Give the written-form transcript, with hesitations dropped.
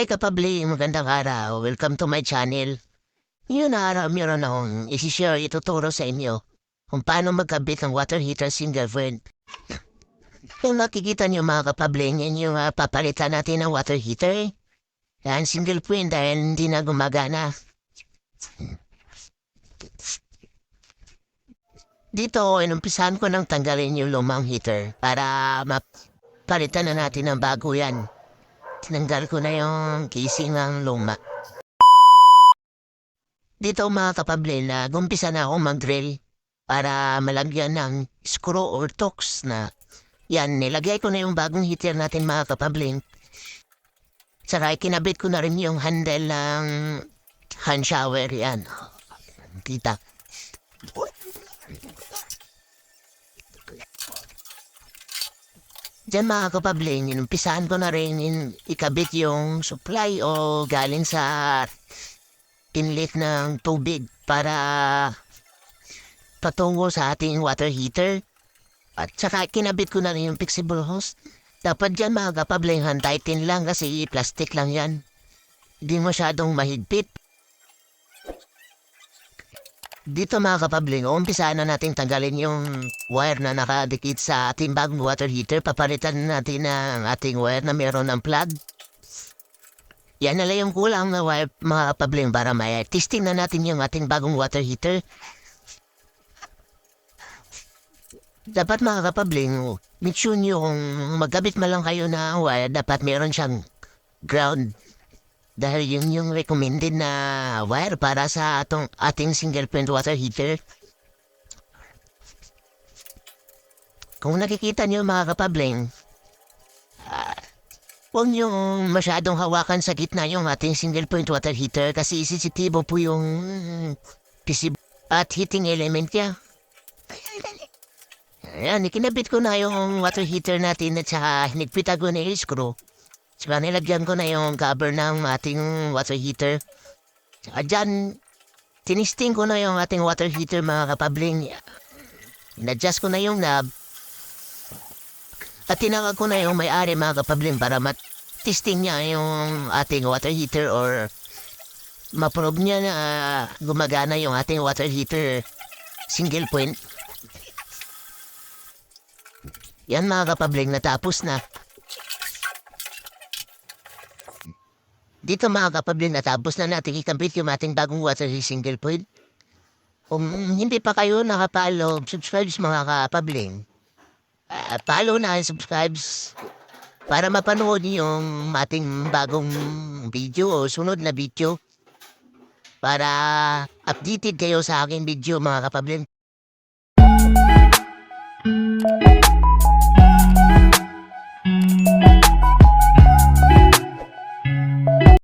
Hi kapabli, magandang araw. Welcome to my channel. Ngayon na araw, meron akong isi-share, ituturo sa inyo kung paano magkabit ng water heater single friend. Kung nakikita niyo mga kapabli, yan yung papalitan natin ng water heater. Yan, single friend dahil hindi na gumagana. Dito, inumpisahan ko nang tanggalin yung lumang heater para mapalitan na natin ng bago yan. Tinanggal ko na yung casing ng luma. Dito mga kapable na gumpisa na ako mag-drill para malagyan ng screw or tools na yan, nilagay ko na yung bagong heater natin mga kapable. Saka kinabit ko na rin yung handle ng hand shower yan. Kita. Diyan mga kapable, inumpisahan ko na rin ikabit yung supply o galing sa inlet ng tubig para patungo sa ating water heater. At saka kinabit ko na rin yung flexible hose. Dapat dyan mga kapable, hand-tighten lang kasi plastic lang yan. Hindi masyadong mahigpit. Dito mga kapable, umpisahan na natin tanggalin yung wire na nakadikit sa ating bagong water heater. Papalitan natin ang ating wire na meron ng plug. Yan na lang yung kulang na wire mga kapable para may testing na natin yung ating bagong water heater. Dapat mga kapable, make sure nyo kung magkabit man lang kayo na wire, dapat meron siyang ground. Dahil yun yung recommended na wire para sa ating single point water heater. Kung nakikita nyo mga kapabling, huwag nyo masyadong hawakan sa gitna yung ating single point water heater kasi sensitibo po yung PC at heating element niya. Ayan, ikinabit ko na yung water heater natin at saka hinigpitan ko na yung screw. Saka nilagyan ko na yung cover ng ating water heater. Saka dyan, tinisting ko na yung ating water heater mga kapabling. In-adjust ko na yung knob. At tinawag ko na yung may-ari mga kapabling para mat-testing niya yung ating water heater or ma-probe niya na gumagana yung ating water heater single point. Yan mga kapabling, natapos na. Dito mga kapabling, natapos na natin ikabit yung ating bagong water single point. Kung hindi pa kayo nakapalo, subscribe mga kapabling. Follow na and subscribe para mapanood yung ating bagong video o sunod na video. Para updated kayo sa aking video mga kapabling.